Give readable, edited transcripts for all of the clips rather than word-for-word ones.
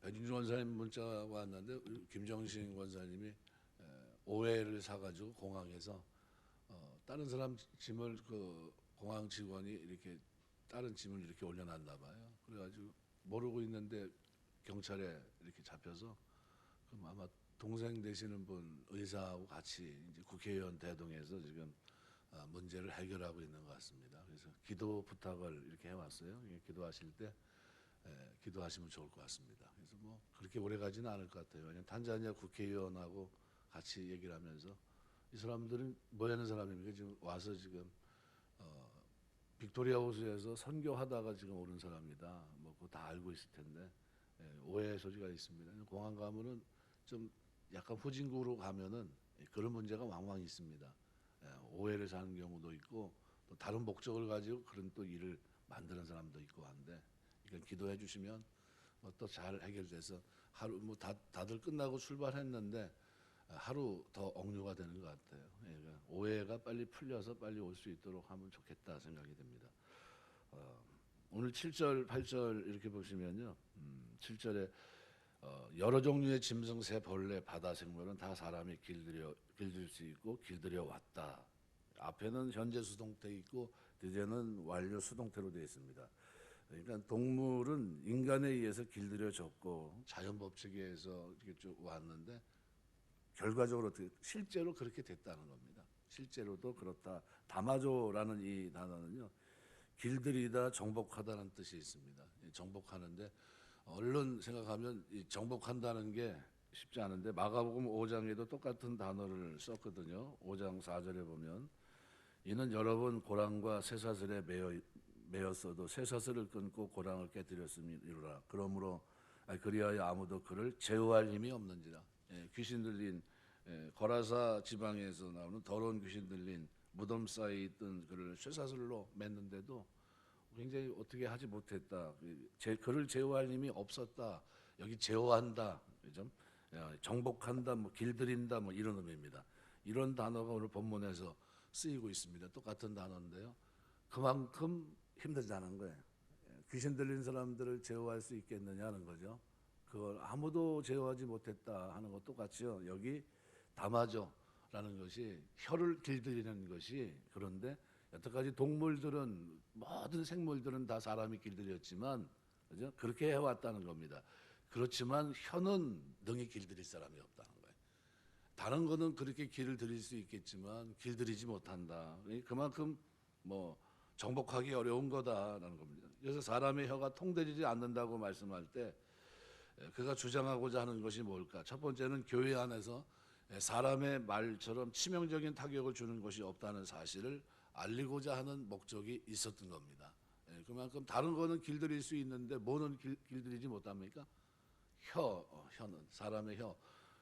배진주 원사님 문자가 왔는데 김정신 원사님이 오해를 사가지고 공항에서 다른 사람 짐을 그 공항 직원이 이렇게 다른 짐을 이렇게 올려놨나 봐요. 그래가지고 모르고 있는데 경찰에 이렇게 잡혀서 그럼 아마 동생 되시는 분 의사하고 같이 이제 국회의원 대동해서 지금 문제를 해결하고 있는 것 같습니다. 그래서 기도 부탁을 이렇게 해왔어요. 기도하실 때 기도하시면 좋을 것 같습니다. 그래서 뭐 그렇게 오래 가지는 않을 것 같아요. 왜냐하면 탄자니아 국회의원하고 같이 얘기를 하면서 이 사람들은 뭐 하는 사람입니까? 지금 와서 지금 빅토리아 호수에서 선교하다가 지금 오는 사람이다. 뭐 그거 다 알고 있을 텐데 오해 소지가 있습니다. 공항 가면은 좀 약간 후진국으로 가면은 그런 문제가 왕왕 있습니다. 오해를 사는 경우도 있고 또 다른 목적을 가지고 그런 또 일을 만드는 사람도 있고 한데 이건 기도해 주시면 뭐 또 잘 해결돼서 하루 뭐 다들 끝나고 출발했는데 하루 더 억류가 되는 것 같아요. 그러니까 오해가 빨리 풀려서 빨리 올 수 있도록 하면 좋겠다 생각이 됩니다. 오늘 7절, 8절 이렇게 보시면요. 7절에 여러 종류의 짐승, 새, 벌레, 바다 생물은 다 사람이 길들 수 있고 길들여 왔다. 앞에는 현재 수동태 있고 뒤에는 완료 수동태로 되어 있습니다. 그러니까 동물은 인간에 의해서 길들여졌고 자연 법칙에 의해서 이렇게 쭉 왔는데 결과적으로 실제로 그렇게 됐다는 겁니다. 실제로도 그렇다. 다마조라는 이 단어는요. 길들이다, 정복하다는 뜻이 있습니다. 정복하는데 얼른 생각하면 이 정복한다는 게 쉽지 않은데 마가복음 5장에도 똑같은 단어를 썼거든요. 5장 4절에 보면 이는 여러 번 고랑과 쇠사슬에 매였어도 쇠사슬을 끊고 고랑을 깨뜨렸음이로라. 그러므로 그리하여 아무도 그를 제어할 힘이 없는지라. 귀신 들린 거라사 지방에서 나오는 더러운 귀신 들린 무덤 사이에 있던 그를 쇠사슬로 맸는데도 굉장히 어떻게 하지 못했다. 그를 제어할 힘이 없었다. 여기 제어한다, 그죠? 정복한다, 뭐 길들인다, 뭐 이런 의미입니다. 이런 단어가 오늘 본문에서 쓰이고 있습니다. 똑같은 단어인데요. 그만큼 힘들다는 거예요. 귀신 들린 사람들을 제어할 수 있겠느냐는 거죠. 그걸 아무도 제어하지 못했다 하는 것 똑같이요. 여기 다마조라는 것이 혀를 길들이는 것이 그런데 여태까지 동물들은 모든 생물들은 다 사람이 길들였지만 그죠? 그렇게 해왔다는 겁니다. 그렇지만 혀는 능히 길들일 사람이 없다는 거예요. 다른 거는 그렇게 길을 들일 수 있겠지만 길들이지 못한다. 그만큼 뭐 정복하기 어려운 거다라는 겁니다. 그래서 사람의 혀가 통되지 않는다고 말씀할 때 그가 주장하고자 하는 것이 뭘까? 첫 번째는 교회 안에서 사람의 말처럼 치명적인 타격을 주는 것이 없다는 사실을 알리고자 하는 목적이 있었던 겁니다. 그만큼 다른 거는 길들일 수 있는데 뭐는 길들이지 못합니까? 혀는 사람의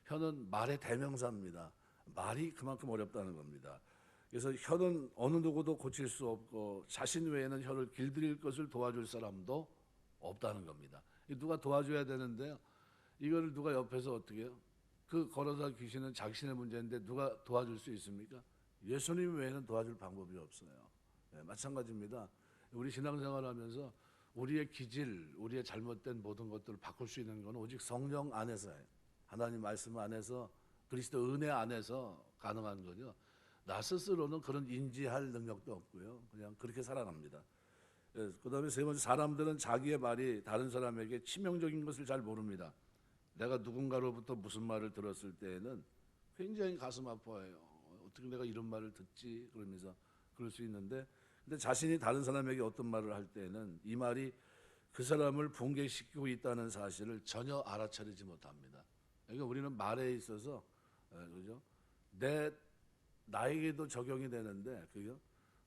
혀는 말의 대명사입니다. 말이 그만큼 어렵다는 겁니다. 그래서 혀는 어느 누구도 고칠 수 없고 자신 외에는 혀를 길들일 것을 도와줄 사람도 없다는 겁니다. 누가 도와줘야 되는데요. 이거를 누가 옆에서 어떻게 해요? 그 거라사 귀신은 자신의 문제인데 누가 도와줄 수 있습니까? 예수님 외에는 도와줄 방법이 없어요. 마찬가지입니다. 우리 신앙생활하면서 우리의 기질, 우리의 잘못된 모든 것들을 바꿀 수 있는 건 오직 성령 안에서예요. 하나님 말씀 안에서 그리스도 은혜 안에서 가능한 거죠. 나 스스로는 그런 인지할 능력도 없고요. 그냥 그렇게 살아갑니다. 그 다음에 세 번째, 사람들은 자기의 말이 다른 사람에게 치명적인 것을 잘 모릅니다. 내가 누군가로부터 무슨 말을 들었을 때에는 굉장히 가슴 아파해요. 어떻게 내가 이런 말을 듣지? 그러면서 그럴 수 있는데, 근데 자신이 다른 사람에게 어떤 말을 할 때는 이 말이 그 사람을 붕괴시키고 있다는 사실을 전혀 알아차리지 못합니다. 그러니까 우리는 말에 있어서 그죠? 나에게도 적용이 되는데 그죠?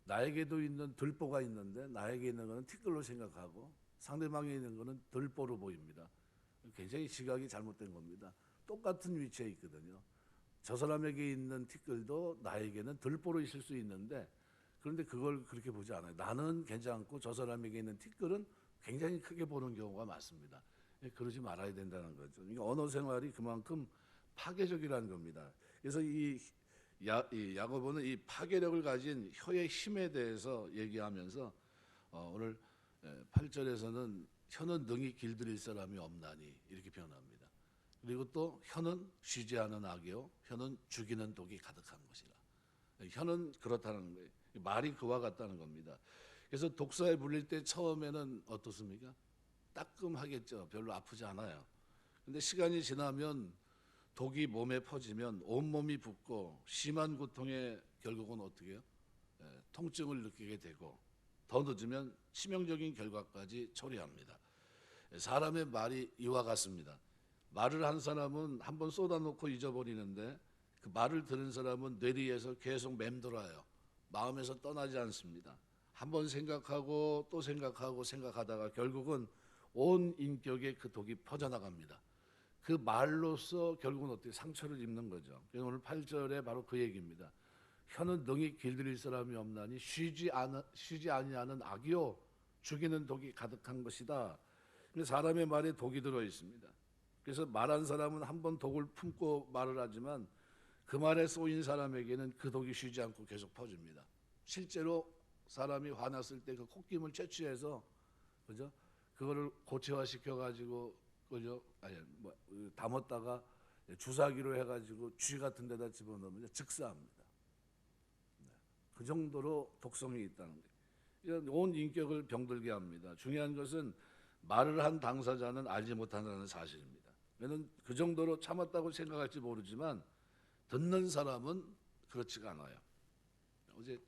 나에게도 있는 들보가 있는데 나에게 있는 것은 티끌로 생각하고 상대방에 있는 것은 들보로 보입니다. 굉장히 시각이 잘못된 겁니다. 똑같은 위치에 있거든요. 저 사람에게 있는 티끌도 나에게는 들보로 있을 수 있는데 그런데 그걸 그렇게 보지 않아요. 나는 괜찮고 저 사람에게 있는 티끌은 굉장히 크게 보는 경우가 많습니다. 그러지 말아야 된다는 거죠. 그러니까 언어 생활이 그만큼 파괴적이라는 겁니다. 그래서 이 야고보는 이 파괴력을 가진 혀의 힘에 대해서 얘기하면서 오늘 8절에서는 혀는 능히 길들일 사람이 없나니 이렇게 표현합니다. 그리고 또 혀는 쉬지 않은 악이요 혀는 죽이는 독이 가득한 것이라. 혀는 그렇다는 거예요. 말이 그와 같다는 겁니다. 그래서 독사에 물릴 때 처음에는 어떻습니까? 따끔하겠죠. 별로 아프지 않아요. 근데 시간이 지나면 독이 몸에 퍼지면 온몸이 붓고 심한 고통에 결국은 어떻게 해요? 통증을 느끼게 되고 더 늦으면 치명적인 결과까지 초래합니다. 사람의 말이 이와 같습니다. 말을 한 사람은 한번 쏟아놓고 잊어버리는데 그 말을 들은 사람은 뇌리에서 계속 맴돌아요. 마음에서 떠나지 않습니다. 한번 생각하고 또 생각하고 생각하다가 결국은 온 인격에 그 독이 퍼져나갑니다. 그 말로써 결국은 어떻게 상처를 입는 거죠. 그래서 오늘 8절에 바로 그 얘기입니다. 혀는 능히 길들일 사람이 없나니 쉬지 아니하는 악이요 죽이는 독이 가득한 것이다. 사람의 말에 독이 들어 있습니다. 그래서 말한 사람은 한번 독을 품고 말을 하지만 그 말에 쏘인 사람에게는 그 독이 쉬지 않고 계속 퍼집니다. 실제로 사람이 화났을 때 그 콧김을 채취해서 그죠? 그거를 고체화시켜 가지고 그죠? 담았다가 주사기로 해가지고 쥐 같은 데다 집어넣으면 즉사합니다. 그 정도로 독성이 있다는 거예요. 온 인격을 병들게 합니다. 중요한 것은 말을 한 당사자는 알지 못한다는 사실입니다. 왜냐하면 그 정도로 참았다고 생각할지 모르지만 듣는 사람은 그렇지가 않아요. 어제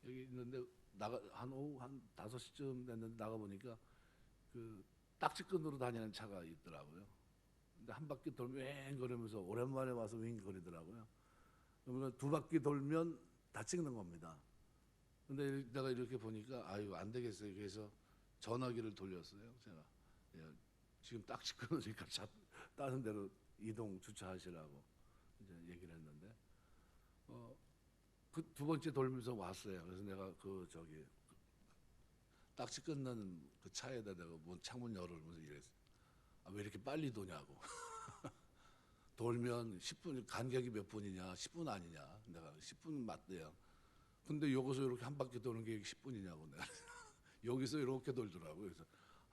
여기 있는데 오후 한 5시쯤 됐는데 나가보니까 그 딱지끈으로 다니는 차가 있더라고요. 근데 한 바퀴 돌면 웽 거리면서 오랜만에 와서 웽 거리더라고요. 그러면 두 바퀴 돌면 다 찍는 겁니다. 근데 내가 이렇게 보니까 아유 안 되겠어요. 그래서 전화기를 돌렸어요. 제가 지금 딱지 끊으니까 다른 데로 이동 주차하시라고 이제 얘기를 했는데 그 두 번째 돌면서 왔어요. 그래서 내가 딱지 끊는 그 차에다 내가 창문 열어보면서 이랬어요. 왜 이렇게 빨리 도냐고. 돌면 10분 간격이 몇 분이냐? 10분 아니냐? 내가 10분 맞대요. 근데 여기서 이렇게 한 바퀴 도는 게 10분이냐고 내가. 여기서 이렇게 돌더라고요. 그래서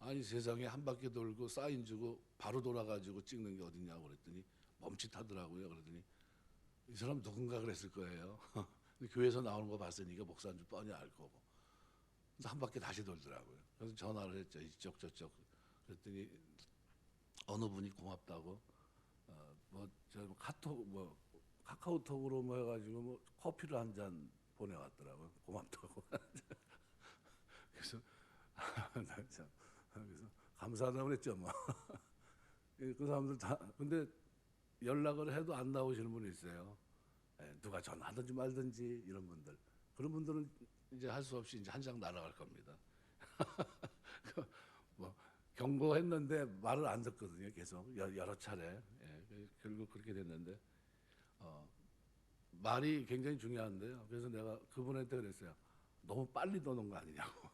아니 세상에 한 바퀴 돌고 사인 주고 바로 돌아가지고 찍는 게 어딨냐고 그랬더니 멈칫하더라고요. 그랬더니 이 사람 누군가 그랬을 거예요. 교회에서 나오는 거 봤으니까 목사인 줄 뻔히 알 거고. 그래서 한 바퀴 다시 돌더라고요. 그래서 전화를 했죠. 이쪽 저쪽. 그랬더니 어느 분이 고맙다고 카카오톡으로 해가지고 커피를 한 잔 보내왔더라고요. 고맙다고. 그래서 그래서 감사하다고 그랬죠. 뭐. 그 사람들 다 근데 연락을 해도 안 나오시는 분이 있어요. 누가 전화하든지 말든지 이런 분들. 그런 분들은 이제 할 수 없이 이제 한 장 날아갈 겁니다. 뭐 경고했는데 말을 안 듣거든요. 계속 여러 차례. 결국 그렇게 됐는데 말이 굉장히 중요한데요. 그래서 내가 그분한테 그랬어요. 너무 빨리 도는 거 아니냐고.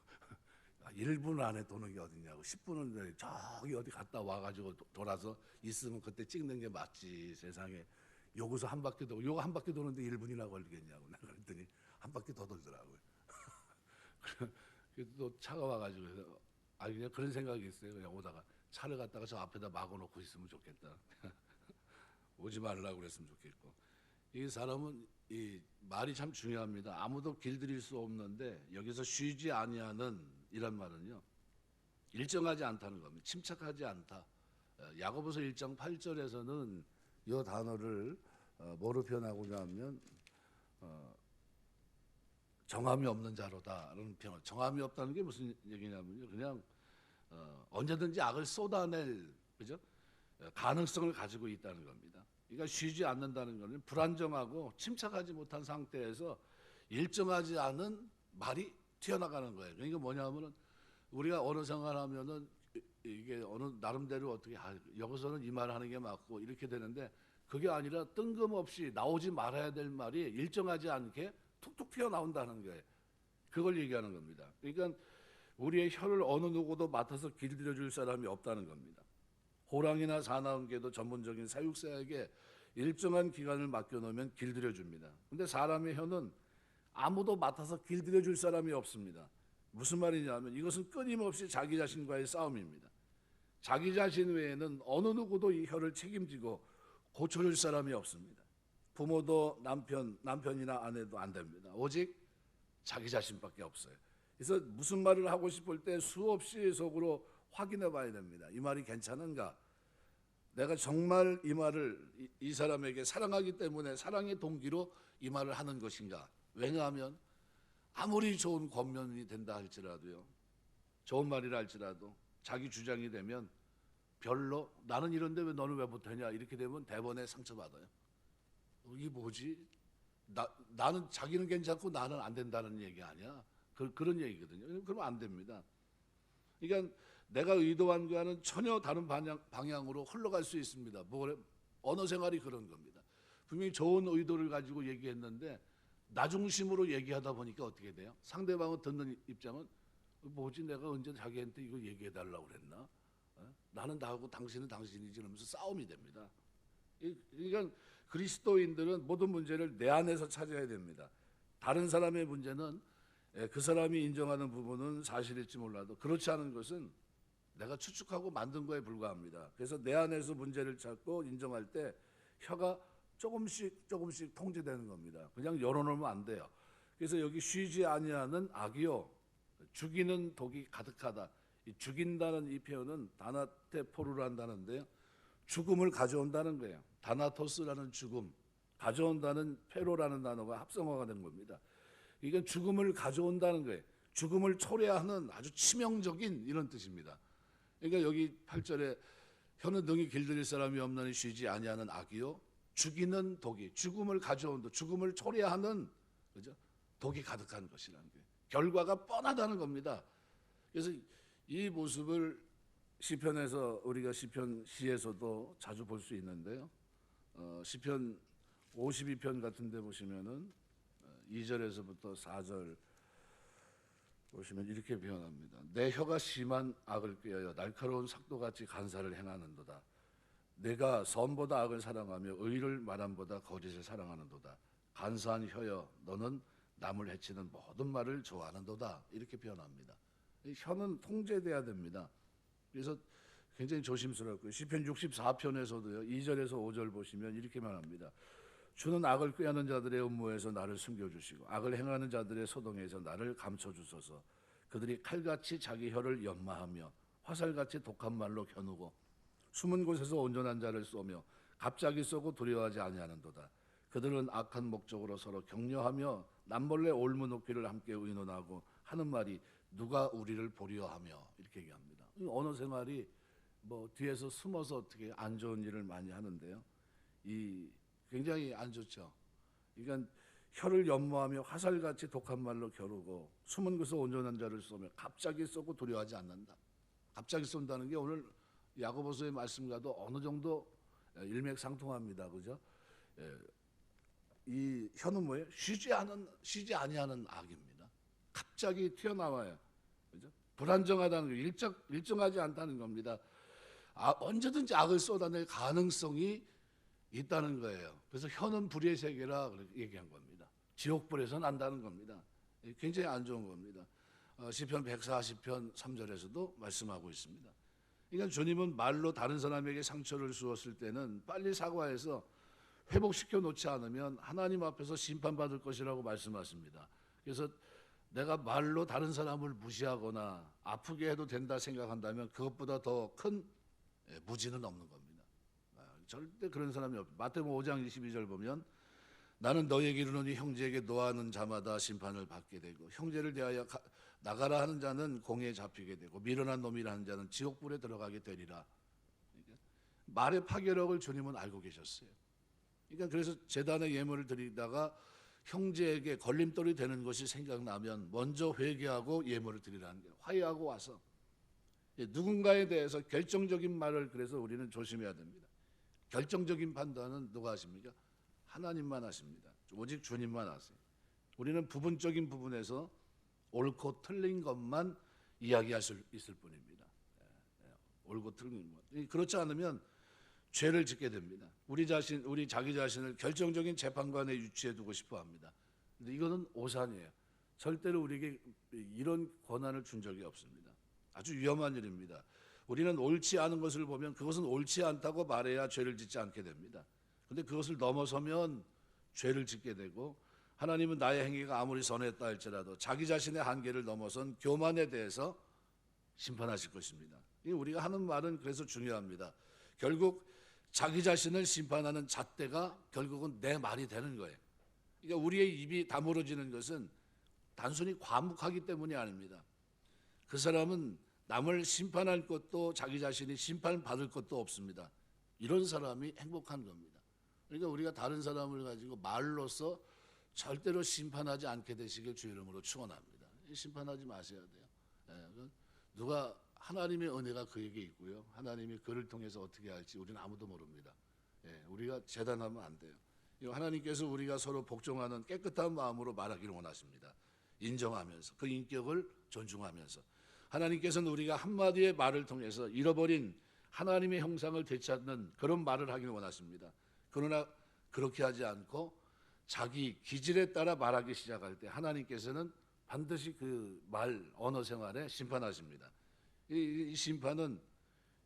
1분 안에 도는 게 어디냐고. 10분은 저기 어디 갔다 와가지고 돌아서 있으면 그때 찍는 게 맞지. 세상에 여기서 한 바퀴 도고 요거 한 바퀴 도는데 1분이나 걸리겠냐고. 내가 그랬더니 한 바퀴 더 돌더라고요. 그래서 또 차가 와가지고 그래서 그냥 그런 생각이 있어요. 그냥 오다가 차를 갖다가 저 앞에다 막아놓고 있으면 좋겠다. 오지 말라고 그랬으면 좋겠고. 이 사람은 이 말이 참 중요합니다. 아무도 길들일 수 없는데 여기서 쉬지 아니하는 이란 말은요. 일정하지 않다는 겁니다. 침착하지 않다. 야고보서 1장 8절에서는 이 단어를 뭐로 표현하고자 하면 정함이 없는 자로다라는 표현. 정함이 없다는 게 무슨 얘기냐면요. 그냥 언제든지 악을 쏟아낼 그죠? 가능성을 가지고 있다는 겁니다. 그러니까 쉬지 않는다는 것은 불안정하고 침착하지 못한 상태에서 일정하지 않은 말이 튀어나가는 거예요. 그러니까 뭐냐면은 우리가 어느 생활하면은 이게 어느 나름대로 어떻게 여기서는 이 말 하는 게 맞고 이렇게 되는데 그게 아니라 뜬금없이 나오지 말아야 될 말이 일정하지 않게 툭툭 튀어나온다는 거예요. 그걸 얘기하는 겁니다. 그러니까 우리의 혀를 어느 누구도 맡아서 길들여 줄 사람이 없다는 겁니다. 호랑이나 사나운개도 전문적인 사육사에게 일정한 기간을 맡겨놓으면 길들여 줍니다. 근데 사람의 혀는 아무도 맡아서 길들여 줄 사람이 없습니다. 무슨 말이냐면 이것은 끊임없이 자기 자신과의 싸움입니다. 자기 자신 외에는 어느 누구도 이 혀를 책임지고 고쳐줄 사람이 없습니다. 부모도 남편이나 아내도 안 됩니다. 오직 자기 자신밖에 없어요. 그래서 무슨 말을 하고 싶을 때 수없이 속으로 확인해 봐야 됩니다. 이 말이 괜찮은가? 내가 정말 이 말을 이 사람에게 사랑하기 때문에 사랑의 동기로 이 말을 하는 것인가? 왜냐하면 아무리 좋은 권면이 된다 할지라도요, 좋은 말이라 할지라도 자기 주장이 되면 별로 나는 이런데 왜 너는 왜 못하냐 이렇게 되면 대번에 상처받아요. 이게 뭐지? 나는 자기는 괜찮고 나는 안 된다는 얘기 아니야? 그런 얘기거든요. 그러면 안 됩니다. 그러니까 내가 의도한 거와는 전혀 다른 방향으로 흘러갈 수 있습니다. 언어 생활이 그런 겁니다. 분명히 좋은 의도를 가지고 얘기했는데 나 중심으로 얘기하다 보니까 어떻게 돼요? 상대방은 듣는 입장은 뭐지 내가 언제 자기한테 이거 얘기해달라고 그랬나? 나는 나하고 당신은 당신이지 이러면서 싸움이 됩니다. 그러니까 그리스도인들은 모든 문제를 내 안에서 찾아야 됩니다. 다른 사람의 문제는 그 사람이 인정하는 부분은 사실일지 몰라도 그렇지 않은 것은 내가 추측하고 만든 거에 불과합니다. 그래서 내 안에서 문제를 찾고 인정할 때 혀가 조금씩 통제되는 겁니다. 그냥 열어놓으면 안 돼요. 그래서 여기 쉬지 아니하는 악이요 죽이는 독이 가득하다. 이 죽인다는 이 표현은 다나테포르란다는데요. 죽음을 가져온다는 거예요. 다나토스라는 죽음, 가져온다는 페로라는 단어가 합성어가 된 겁니다. 이건 죽음을 가져온다는 거예요. 죽음을 초래하는 아주 치명적인 이런 뜻입니다. 그러니까 여기 8절에 혀는 능히 길들일 사람이 없나니 쉬지 아니하는 악이요 죽이는 독이 죽음을 가져온다. 죽음을 초래하는 그죠? 독이 가득한 것이라는 거예요. 결과가 뻔하다는 겁니다. 그래서 이 모습을 시편에서 우리가 시편 시에서도 자주 볼 수 있는데요. 시편 52편 같은 데 보시면은 2절에서부터 4절 보시면 이렇게 표현합니다. 내 혀가 심한 악을 꾀하여 날카로운 삭도같이 간사를 행하는도다. 내가 선보다 악을 사랑하며 의를 말함보다 거짓을 사랑하는도다. 간사한 혀여 너는 남을 해치는 모든 말을 좋아하는도다. 이렇게 표현합니다. 혀는 통제돼야 됩니다. 그래서 굉장히 조심스럽고요. 시편 64편에서도요. 2절에서 5절 보시면 이렇게 말합니다. 주는 악을 꾀하는 자들의 음모에서 나를 숨겨주시고 악을 행하는 자들의 소동에서 나를 감춰주소서. 그들이 칼같이 자기 혀를 연마하며 화살같이 독한 말로 겨누고 숨은 곳에서 온전한 자를 쏘며 갑자기 쏘고 두려워하지 아니하는도다. 그들은 악한 목적으로 서로 격려하며 남몰래 올무높이를 함께 의논하고 하는 말이 누가 우리를 보려하며 이렇게 얘기합니다. 언어 생활이 뭐 뒤에서 숨어서 어떻게 안 좋은 일을 많이 하는데요. 이 굉장히 안 좋죠. 그러니까 혀를 연모하며 화살같이 독한 말로 겨루고 숨은 곳에서 온전한 자를 쏘며 갑자기 쏘고 두려워하지 않는다. 갑자기 쏜다는 게 오늘 야고보서의 말씀과도 어느 정도 일맥상통합니다. 그죠? 이 혀는 뭐예요? 쉬지 아니하는 악입니다. 갑자기 튀어나와요. 그죠? 불안정하다는 거, 일정하지 않다는 겁니다. 언제든지 악을 쏟아낼 가능성이 있다는 거예요. 그래서 혀는 불의 세계라 얘기한 겁니다. 지옥불에서 난다는 겁니다. 굉장히 안 좋은 겁니다. 시편 140편 3절에서도 말씀하고 있습니다. 그러니까 주님은 말로 다른 사람에게 상처를 주었을 때는 빨리 사과해서 회복시켜 놓지 않으면 하나님 앞에서 심판받을 것이라고 말씀하십니다. 그래서 내가 말로 다른 사람을 무시하거나 아프게 해도 된다 생각한다면 그것보다 더 큰 무지는 없는 겁니다. 절대 그런 사람이 없어요. 마태복음 5장 22절 보면 나는 너에게 이르노니 형제에게 노하는 자마다 심판을 받게 되고 형제를 대하여 나가라 하는 자는 공에 잡히게 되고 미련한 놈이라 하는 자는 지옥불에 들어가게 되리라. 그러니까 말의 파괴력을 주님은 알고 계셨어요. 그러니까 그래서 제단에 예물을 드리다가 형제에게 걸림돌이 되는 것이 생각나면 먼저 회개하고 예물을 드리라는 거예요. 화해하고 와서 누군가에 대해서 결정적인 말을 그래서 우리는 조심해야 됩니다. 결정적인 판단은 누가 하십니까? 하나님만 하십니다. 오직 주님만 하세요. 우리는 부분적인 부분에서 옳고 틀린 것만 이야기할 수 있을 뿐입니다. 옳고 틀린 것. 그렇지 않으면 죄를 짓게 됩니다. 우리 자기 자신을 결정적인 재판관에 유치해 두고 싶어 합니다. 근데 이거는 오산이에요. 절대로 우리에게 이런 권한을 준 적이 없습니다. 아주 위험한 일입니다. 우리는 옳지 않은 것을 보면 그것은 옳지 않다고 말해야 죄를 짓지 않게 됩니다. 그런데 그것을 넘어서면 죄를 짓게 되고, 하나님은 나의 행위가 아무리 선했다 할지라도 자기 자신의 한계를 넘어선 교만에 대해서 심판하실 것입니다. 우리가 하는 말은 그래서 중요합니다. 결국 자기 자신을 심판하는 잣대가 결국은 내 말이 되는 거예요. 그러니까 우리의 입이 다물어지는 것은 단순히 과묵하기 때문이 아닙니다. 그 사람은 남을 심판할 것도 자기 자신이 심판받을 것도 없습니다. 이런 사람이 행복한 겁니다. 그러니까 우리가 다른 사람을 가지고 말로써 절대로 심판하지 않게 되시길 주의 이름으로 축원합니다. 심판하지 마셔야 돼요. 누가 하나님의 은혜가 그에게 있고요. 하나님이 그를 통해서 어떻게 할지 우리는 아무도 모릅니다. 우리가 재단하면 안 돼요. 하나님께서 우리가 서로 복종하는 깨끗한 마음으로 말하기를 원하십니다. 인정하면서 그 인격을 존중하면서 하나님께서는 우리가 한마디의 말을 통해서 잃어버린 하나님의 형상을 되찾는 그런 말을 하기를 원하십니다. 그러나 그렇게 하지 않고 자기 기질에 따라 말하기 시작할 때 하나님께서는 반드시 그 말 언어 생활에 심판하십니다. 이 심판은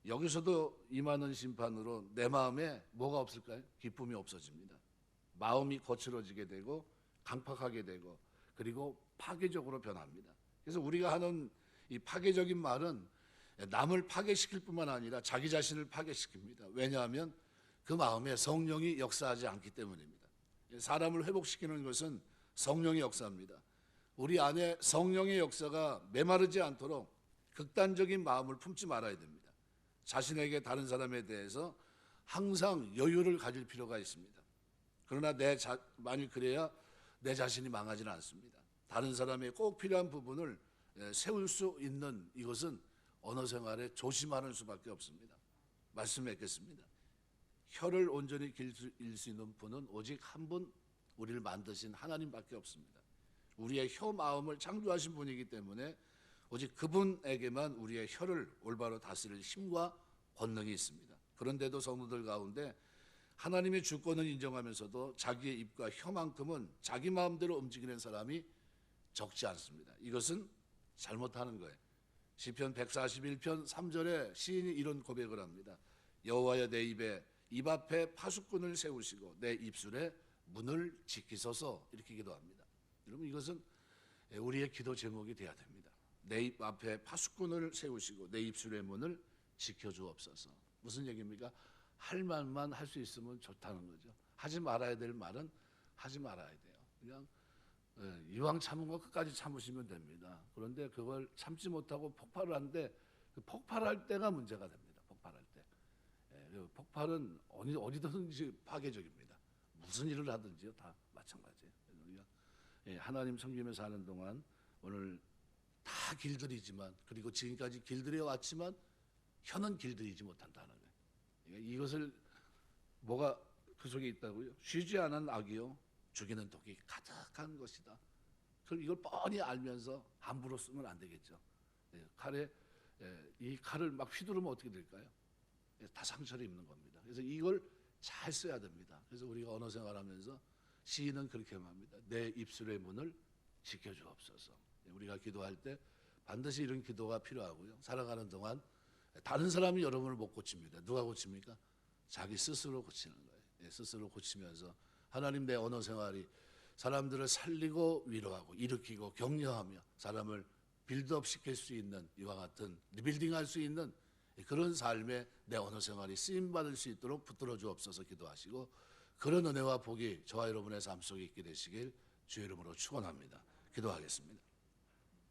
여기서도 임하는 심판으로 내 마음에 뭐가 없을까요? 기쁨이 없어집니다. 마음이 거칠어지게 되고 강팍하게 되고 그리고 파괴적으로 변합니다. 그래서 우리가 하는 이 파괴적인 말은 남을 파괴시킬 뿐만 아니라 자기 자신을 파괴시킵니다. 왜냐하면 그 마음에 성령이 역사하지 않기 때문입니다. 사람을 회복시키는 것은 성령의 역사입니다. 우리 안에 성령의 역사가 메마르지 않도록 극단적인 마음을 품지 말아야 됩니다. 자신에게 다른 사람에 대해서 항상 여유를 가질 필요가 있습니다. 그러나 만일 그래야 내 자신이 망하지는 않습니다. 다른 사람의 꼭 필요한 부분을 세울 수 있는 이것은 언어 생활에 조심하는 수밖에 없습니다. 말씀 맺겠습니다. 혀를 온전히 길 수 있는 분은 오직 한 분, 우리를 만드신 하나님밖에 없습니다. 우리의 혀 마음을 창조하신 분이기 때문에 오직 그분에게만 우리의 혀를 올바로 다스릴 힘과 권능이 있습니다. 그런데도 성도들 가운데 하나님의 주권을 인정하면서도 자기의 입과 혀만큼은 자기 마음대로 움직이는 사람이 적지 않습니다. 이것은 잘못하는 거예요. 시편 141편 3절에 시인이 이런 고백을 합니다. 여호와여 내 입 앞에 파수꾼을 세우시고 내 입술에 문을 지키소서, 이렇게 기도합니다. 여러분, 이것은 우리의 기도 제목이 돼야 됩니다. 내 입 앞에 파수꾼을 세우시고 내 입술의 문을 지켜주옵소서. 무슨 얘기입니까? 할 말만 할 수 있으면 좋다는 거죠. 하지 말아야 될 말은 하지 말아야 돼요. 그냥 이왕 참은 거 끝까지 참으시면 됩니다. 그런데 그걸 참지 못하고 폭발을 하는데 그 폭발할 때가 문제가 됩니다. 폭발할 때. 폭발은 어디든지 파괴적입니다. 무슨 일을 하든지요, 다 마찬가지예요. 우리가 하나님 섬기면서 하는 동안 오늘 다 길들이지만, 그리고 지금까지 길들여 왔지만 혀는 길들이지 못한다는 거예요. 이것을 뭐가 그 속에 있다고요? 쉬지 않은 악이요 죽이는 독이 가득한 것이다. 그럼 이걸 뻔히 알면서 함부로 쓰면 안 되겠죠. 이 칼을 막 휘두르면 어떻게 될까요? 다 상처를 입는 겁니다. 그래서 이걸 잘 써야 됩니다. 그래서 우리가 언어 생활하면서 시인은 그렇게 말합니다. 내 입술의 문을 지켜주옵소서. 우리가 기도할 때 반드시 이런 기도가 필요하고요. 살아가는 동안 다른 사람이 여러분을 못 고칩니다. 누가 고칩니까? 자기 스스로 고치는 거예요. 스스로 고치면서 하나님, 내 언어 생활이 사람들을 살리고 위로하고 일으키고 격려하며 사람을 빌드업 시킬 수 있는, 이와 같은 리빌딩할 수 있는 그런 삶에 내 언어 생활이 쓰임받을 수 있도록 붙들어 주옵소서 기도하시고, 그런 은혜와 복이 저와 여러분의 삶 속에 있게 되시길 주의 이름으로 축원합니다. 기도하겠습니다.